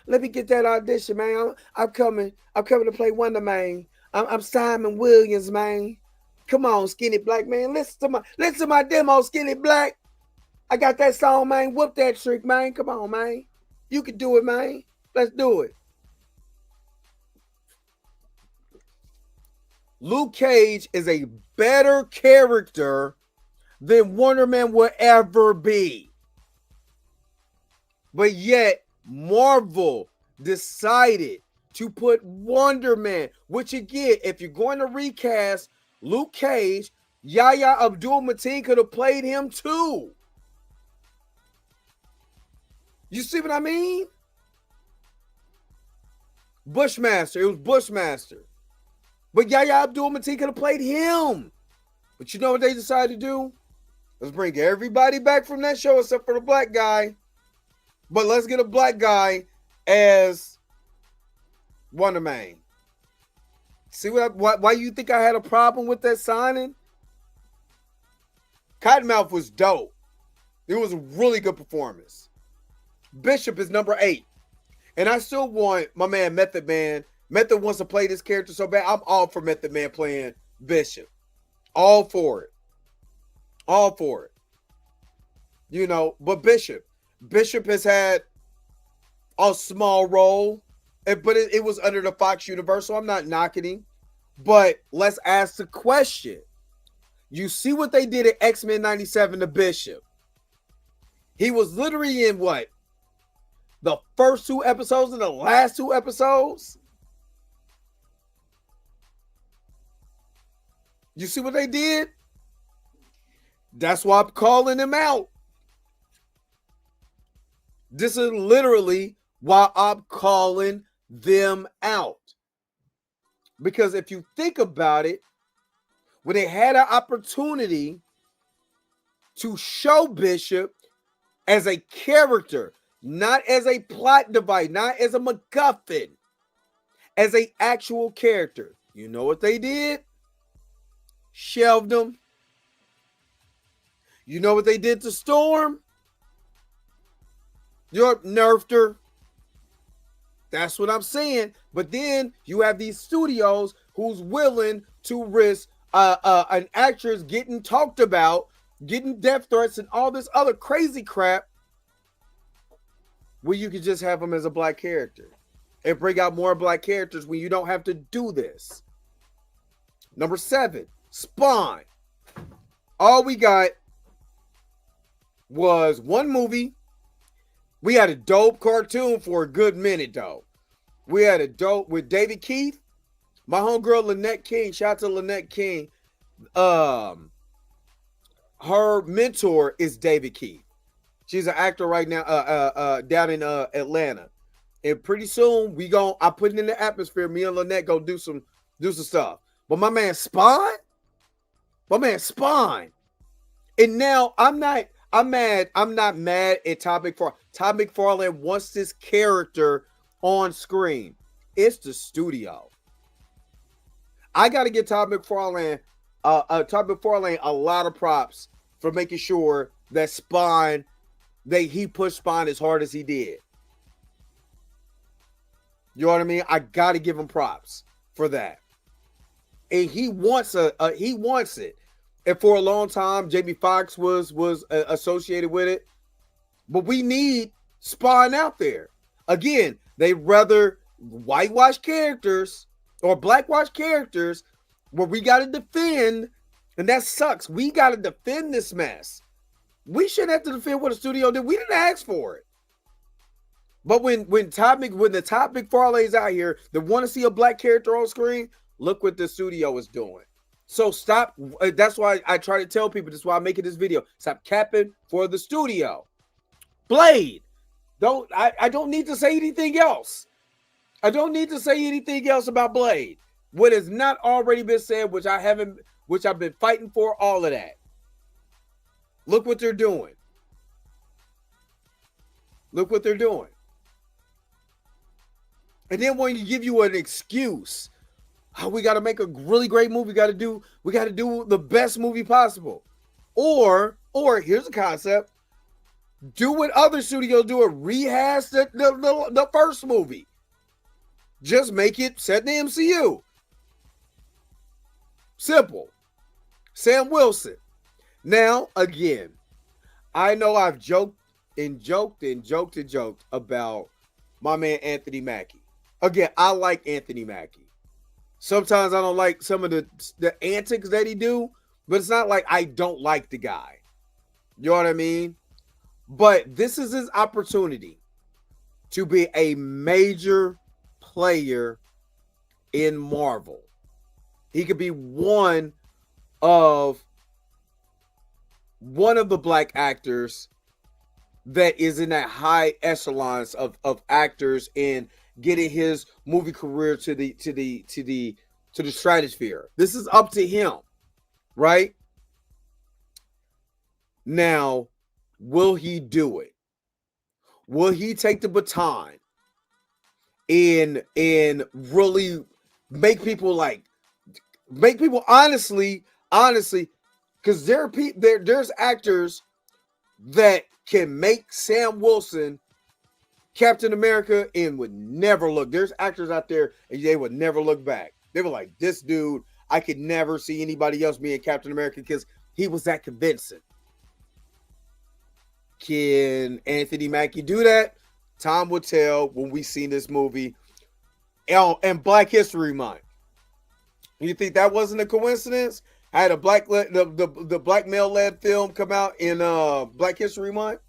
Let me get that audition, man. I'm coming to play Wonder Man. I'm Simon Williams, man. Come on, Skinny Black, man. Listen to my demo, Skinny Black. I got that song, man. Whoop that trick, man. Come on, man. You can do it, man. Let's do it. Luke Cage is a better character than Wonder Man will ever be. But yet, Marvel decided to put Wonder Man, which again, if you're going to recast Luke Cage, Yahya Abdul-Mateen could have played him too. You see what I mean? Bushmaster. It was Bushmaster. But Yahya Abdul-Mateen could have played him. But you know what they decided to do? Let's bring everybody back from that show except for the black guy. But let's get a black guy as Wonder Man. See why you think I had a problem with that signing? Cottonmouth was dope. It was a really good performance. Bishop is number 8. And I still want my man Method Man. Method wants to play this character so bad. I'm all for Method Man playing Bishop. All for it. All for it. You know, but Bishop has had a small role, but it was under the Fox universe, so I'm not knocking him. But let's ask the question. You see what they did at X-Men 97 to Bishop. He was literally in what? The first 2 episodes and the last 2 episodes? You see what they did? That's why I'm calling him out. This is literally why I'm calling them out. Because if you think about it, when they had an opportunity to show Bishop as a character, not as a plot device, not as a MacGuffin, as an actual character, you know what they did? Shelved him. You know what they did to Storm? You nerfed her. That's what I'm saying. But then you have these studios who's willing to risk an actress getting talked about, getting death threats and all this other crazy crap, where you could just have them as a black character and bring out more black characters when you don't have to do this. Number 7, Spawn. All we got was one movie. We had a dope cartoon for a good minute, though. We had a dope with David Keith, my homegirl Lynette King. Shout out to Lynette King. Her mentor is David Keith. She's an actor right now down in Atlanta. And pretty soon I put it in the atmosphere. Me and Lynette go do some stuff. But my man Spawn. And now I'm not mad at Todd McFarlane. Todd McFarlane wants this character on screen. It's the studio. I got to give Todd McFarlane a lot of props for making sure that he pushed Spawn as hard as he did. You know what I mean? I got to give him props for that. And he wants it. And for a long time, Jamie Foxx was associated with it. But we need Spawn out there. Again, they rather whitewash characters or blackwash characters where we got to defend, and that sucks. We got to defend this mess. We shouldn't have to defend what the studio did. We didn't ask for it. But when the Todd McFarlane's out here that want to see a black character on screen, look what the studio is doing. So stop. That's why I try to tell people. That's why I'm making this video. Stop capping for the studio. Blade. I don't need to say anything else. I don't need to say anything else about Blade. What has not already been said, which I've been fighting for, all of that. Look what they're doing. Look what they're doing. And then when you give you an excuse, we got to make a really great movie. We got to do the best movie possible. Or here's a concept. Do what other studios do and rehash the first movie. Just make it set in the MCU. Simple. Sam Wilson. Now, again, I know I've joked about my man Anthony Mackie. Again, I like Anthony Mackie. Sometimes I don't like some of the antics that he do, but it's not like I don't like the guy. You know what I mean? But this is his opportunity to be a major player in Marvel. He could be one of the black actors that is in that high echelons of actors and getting his movie career to the stratosphere. This is up to him, right? Now, will he do it? Will he take the baton and really make people honestly, because there's actors that can make Sam Wilson Captain America and would never look. There's actors out there and they would never look back. They were like, this dude, I could never see anybody else being Captain America because he was that convincing. Can Anthony Mackie do that? Time will tell when we see this movie. And Black History Month. You think that wasn't a coincidence? I had the black male-led film come out in Black History Month.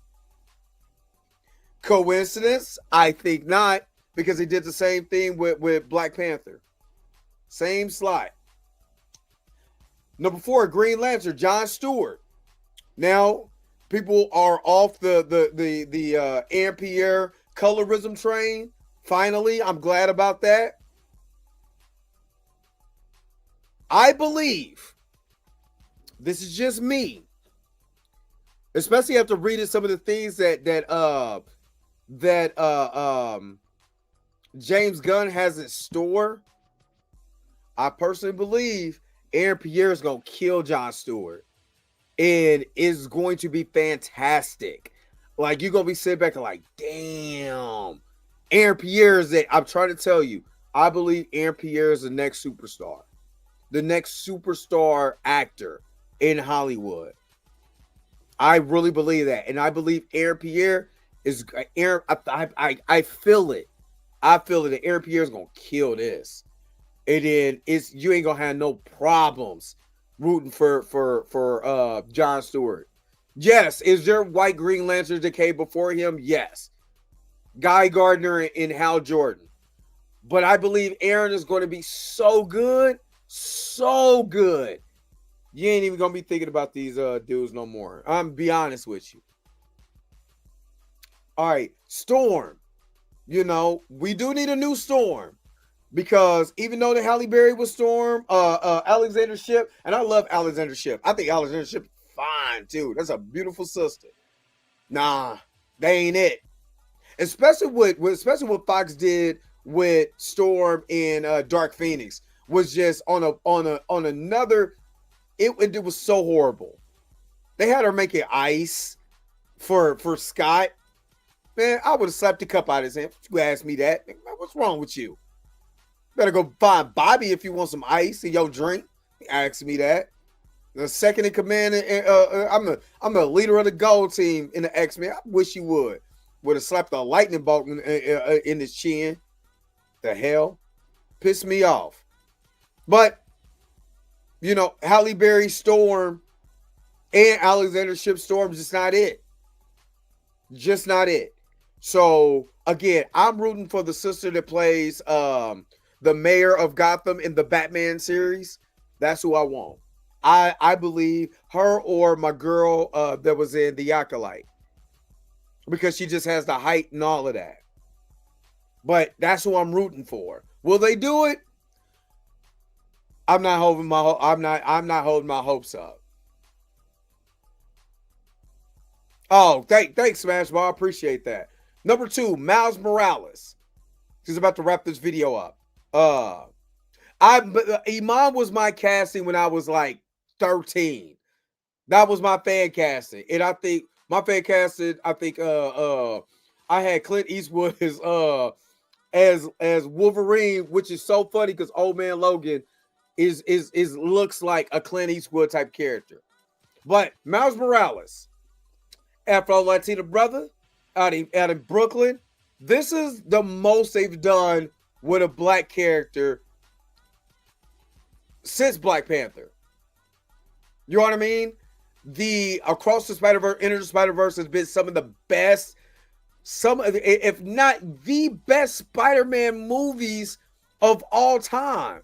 Coincidence? I think not, because he did the same thing with Black Panther. Same slot. Number 4, Green Lantern, Jon Stewart. Now, people are off the Ampere colorism train. Finally, I'm glad about that. I believe, this is just me, especially after reading some of the things that James Gunn has in store. I personally believe Aaron Pierre is going to kill Jon Stewart. And is going to be fantastic. Like, you're going to be sitting back and like, damn. Aaron Pierre is it. I'm trying to tell you, I believe Aaron Pierre is the next superstar. The next superstar actor in Hollywood. I really believe that. And I believe Aaron Pierre is Aaron. I feel it. I feel it that Aaron Pierre is gonna kill this. And then you ain't gonna have no problems rooting for Jon Stewart. Yes, is there white Green Lanterns that came before him? Yes. Guy Gardner and Hal Jordan. But I believe Aaron is going to be so good. So good. You ain't even going to be thinking about these dudes no more. I'm be honest with you. All right. Storm. You know, we do need a new Storm. Because even though the Halle Berry was Storm, Alexander Shipp, and I love Alexander Shipp. I think Alexander Shipp is fine, too. That's a beautiful sister. Nah, they ain't it. Especially what Fox did with Storm and Dark Phoenix was just on another. It was so horrible. They had her making ice for Scott. Man, I would have slapped the cup out of his hand. You asked me that. What's wrong with you? Better go find Bobby if you want some ice in your drink. He asked me that. The second in command, I'm the leader of the gold team in the X-Men. I wish you would have slapped a lightning bolt in his chin. The hell? Pissed me off. But, you know, Halle Berry Storm and Alexander Shipp Storm is just not it. Just not it. So, again, I'm rooting for the sister that plays the mayor of Gotham in the Batman series. That's who I want. I believe her or my girl that was in The Acolyte. Because she just has the height and all of that. But that's who I'm rooting for. Will they do it? I'm not holding my hopes up. Oh, thanks, Smashball. I appreciate that. Number 2, Miles Morales. He's about to wrap this video up. Iman was my casting when I was like 13. That was my fan casting. And I think my fan casting, I had Clint Eastwood as Wolverine, which is so funny because Old Man Logan is looks like a Clint Eastwood type character. But Miles Morales, Afro-Latina brother out in Brooklyn, this is the most they've done with a black character since Black Panther. You know what I mean? The Across the Spider-Verse, Into the Spider-Verse has been some of the best some of the, if not the best Spider-Man movies of all time.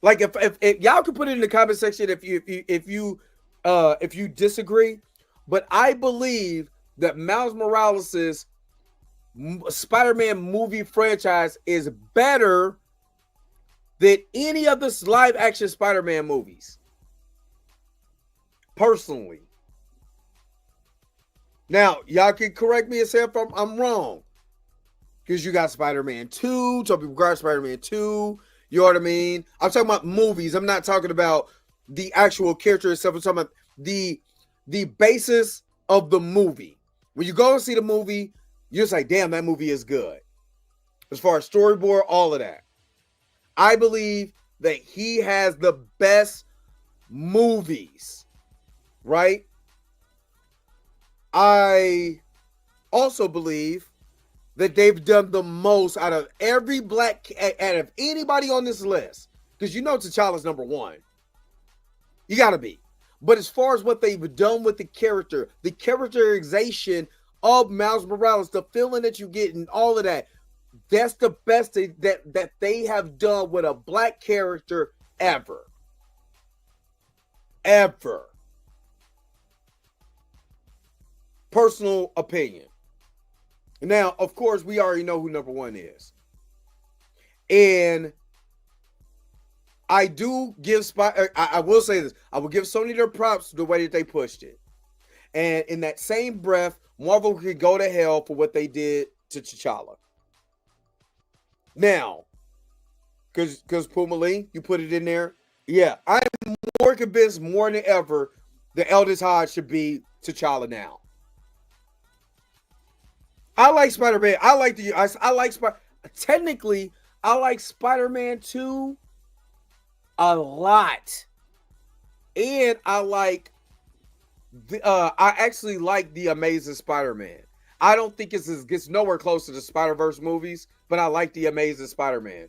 Like if y'all could put it in the comment section if you disagree, but I believe that Miles Morales' Spider-Man movie franchise is better than any of the live action Spider-Man movies. Personally. Now, y'all can correct me and say if I'm wrong. Because you got Spider-Man 2, Tobey Maguire Spider-Man 2, you know what I mean? I'm talking about movies. I'm not talking about the actual character itself. I'm talking about the basis of the movie. When you go and see the movie, you're just like, damn, that movie is good. As far as storyboard, all of that. I believe that he has the best movies, right? I also believe that they've done the most out of out of anybody on this list. Because you know T'Challa's number one. You got to be. But as far as what they've done with the characterization of Miles Morales, the feeling that you get and all of that, that's the best that they have done with a black character ever. Ever. Personal opinion. Now, of course, we already know who number one is. And I do give I will say this. I will give Sony their props the way that they pushed it. And in that same breath, Marvel could go to hell for what they did to T'Challa. Now, because Puma Lee, you put it in there. Yeah, I'm more convinced more than ever that Aldous Hodge should be T'Challa now. I like Spider-Man. I like technically, I like Spider-Man 2 a lot. And I actually like the Amazing Spider-Man. I don't think it gets nowhere close to the Spider-Verse movies, but I like the Amazing Spider-Man.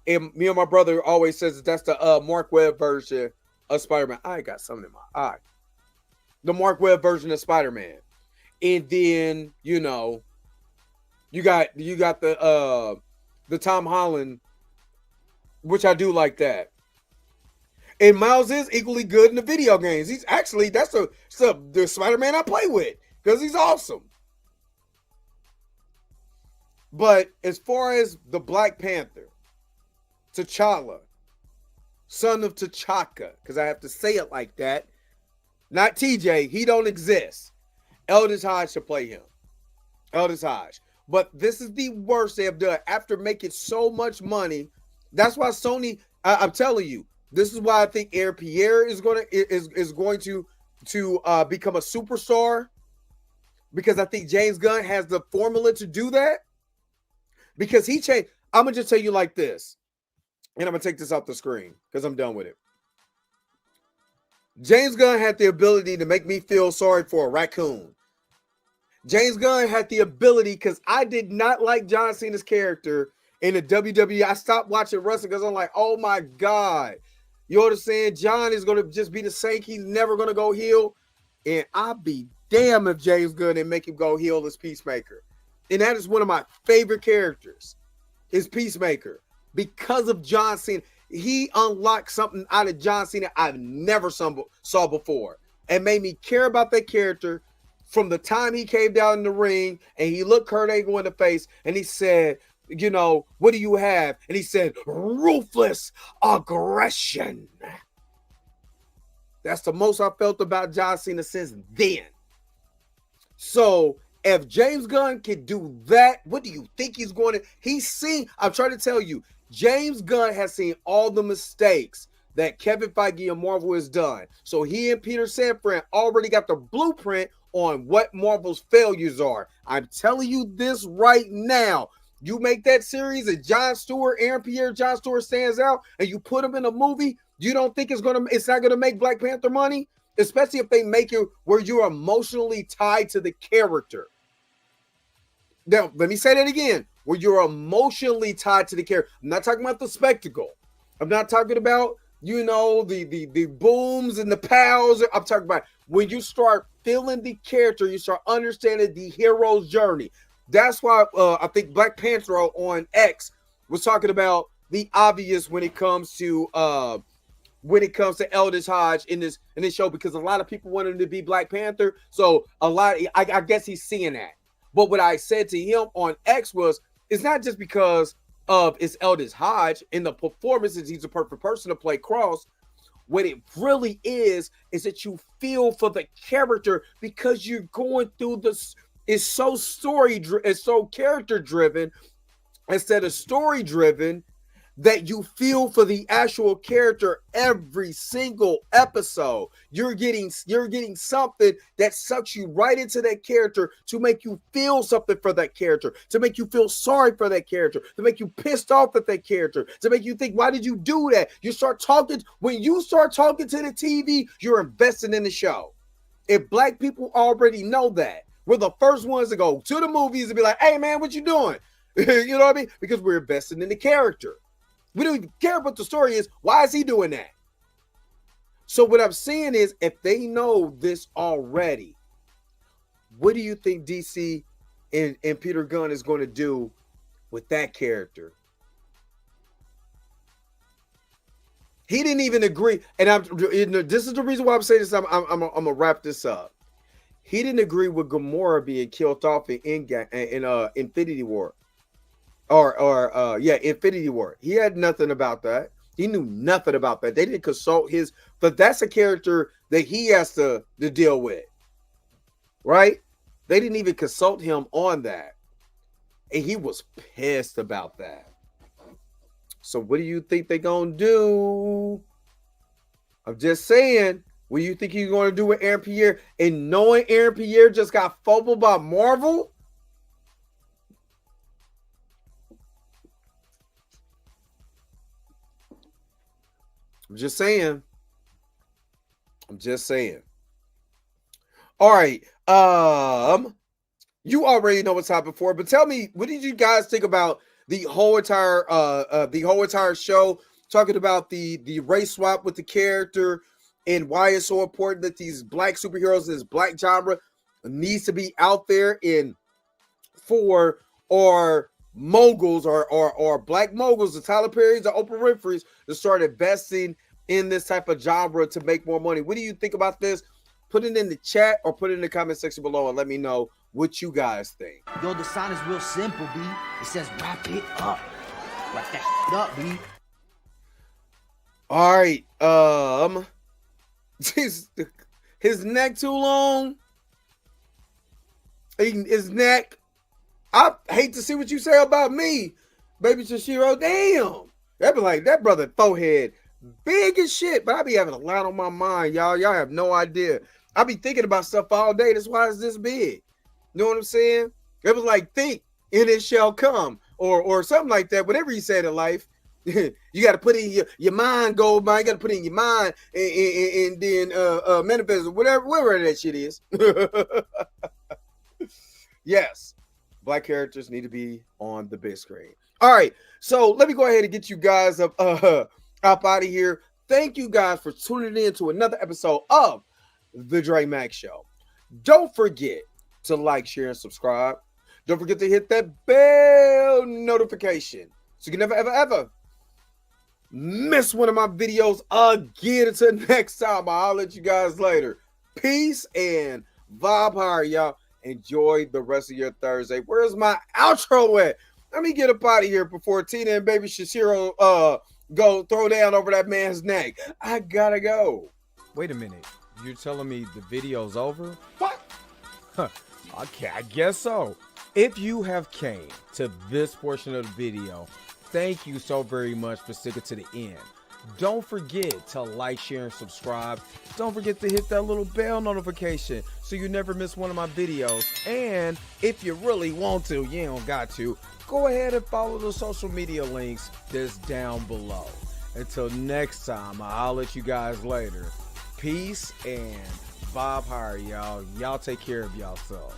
And me and my brother always says that's the Mark Webb version of Spider-Man. I got something in my eye. The Mark Webb version of Spider-Man. And then, you know, you got the Tom Holland, which I do like that. And Miles is equally good in the video games. He's actually, that's the Spider-Man I play with because he's awesome. But as far as the Black Panther, T'Challa, son of T'Chaka, because I have to say it like that, not TJ, he don't exist. Aldous Hodge should play him. Aldous Hodge. But this is the worst they have done after making so much money. That's why Sony, I'm telling you, this is why I think Aaron Pierre is going to become a superstar, because I think James Gunn has the formula to do that. Because he changed. I'm gonna just tell you like this, and I'm gonna take this off the screen because I'm done with it. James Gunn had the ability to make me feel sorry for a raccoon. James Gunn had the ability, because I did not like John Cena's character in the WWE. I stopped watching wrestling because I'm like, oh my God. You know what I'm saying? John is going to just be the same. He's never going to go heel. And I'll be damned if James Gunn didn't make him go heel as Peacemaker. And that is one of my favorite characters, is Peacemaker. Because of John Cena. He unlocked something out of John Cena I've never saw before. And made me care about that character from the time he came down in the ring and he looked Kurt Angle in the face and he said, you know, what do you have? And he said, ruthless aggression. That's the most I felt about John Cena since then. So if James Gunn can do that, what do you think he's going to? I'm trying to tell you, James Gunn has seen all the mistakes that Kevin Feige and Marvel has done. So he and Peter Safran already got the blueprint on what Marvel's failures are. I'm telling you this right now. You make that series and Aaron Pierre, John Stewart stands out, and you put him in a movie, you don't think it's not gonna make Black Panther money? Especially if they make it where you're emotionally tied to the character. Now, let me say that again. Where you're emotionally tied to the character. I'm not talking about the spectacle. I'm not talking about you know, the booms and the pows. I'm talking about when you start feeling the character, you start understanding the hero's journey. That's why I think Black Panther on X was talking about the obvious when it comes to Eldridge Hodge in this show, because a lot of people want him to be Black Panther. So I guess he's seeing that. But what I said to him on X was, it's not just because of it's Eldridge Hodge in the performances, he's a perfect person to play Cross. What it really is that you feel for the character because you're going through this. It's so it's so character driven instead of story driven, that you feel for the actual character every single episode. You're getting something that sucks you right into that character to make you feel something for that character, to make you feel sorry for that character, to make you pissed off at that character, to make you think, why did you do that? When you start talking to the TV, you're investing in the show. If Black people already know that, we're the first ones to go to the movies and be like, hey man, what you doing? You know what I mean? Because we're investing in the character. We don't even care what the story is. Why is he doing that? So what I'm saying is, if they know this already, what do you think DC and Peter Gunn is going to do with that character? He didn't even agree. And this is the reason why I'm saying this. I'm gonna wrap this up. He didn't agree with Gamora being killed off in Infinity War. Infinity War. He had nothing about that. He knew nothing about that. They didn't consult but that's a character that he has to deal with, right? They didn't even consult him on that. And he was pissed about that. So what do you think they're going to do? I'm just saying, what do you think he's going to do with Aaron Pierre? And knowing Aaron Pierre just got fumbled by Marvel? I'm just saying. All right. You already know what's happened before, but tell me, what did you guys think about the whole entire show? Talking about the race swap with the character and why it's so important that these Black superheroes in this Black genre needs to be out there for moguls or Black moguls, the Tyler Perry's, the Oprah Winfrey's, to start investing in this type of genre to make more money. What do you think about this? Put it in the chat or put it in the comment section below and let me know what you guys think. Yo, the sign is real simple, B. It says wrap it up. Wrap that up, B. All right. His neck too long. His neck. I hate to see what you say about me, baby Shashiro. Damn. That be like that brother forehead big as shit, but I be having a lot on my mind, y'all. Y'all have no idea. I be thinking about stuff all day. That's why it's this big. You know what I'm saying? It was like, think and it shall come, or something like that. Whatever you said in life, you got to put in your mind, gold mine. You got to put in your mind and then manifest whatever that shit is. Yes, Black characters need to be on the big screen. All right, so let me go ahead and get you guys up out of here. Thank you guys for tuning in to another episode of The Dre Max Show. Don't forget to like, share, and subscribe. Don't forget to hit that bell notification so you can never, ever, ever miss one of my videos again. Until next time, I'll let you guys later. Peace and vibe higher, y'all. Enjoy the rest of your Thursday. Where's my outro at? Let me get up out of here before Tina and baby Shashiro go throw down over that man's neck. I gotta go. Wait a minute. You're telling me the video's over? What? Okay, I guess so. If you have came to this portion of the video, thank you so very much for sticking to the end. Don't forget to like, share, and subscribe. Don't forget to hit that little bell notification so you never miss one of my videos. And if you really want to, you don't got to, go ahead and follow the social media links that's down below. Until next time, I'll let you guys later. Peace and vibe higher, y'all. Y'all take care of yourself.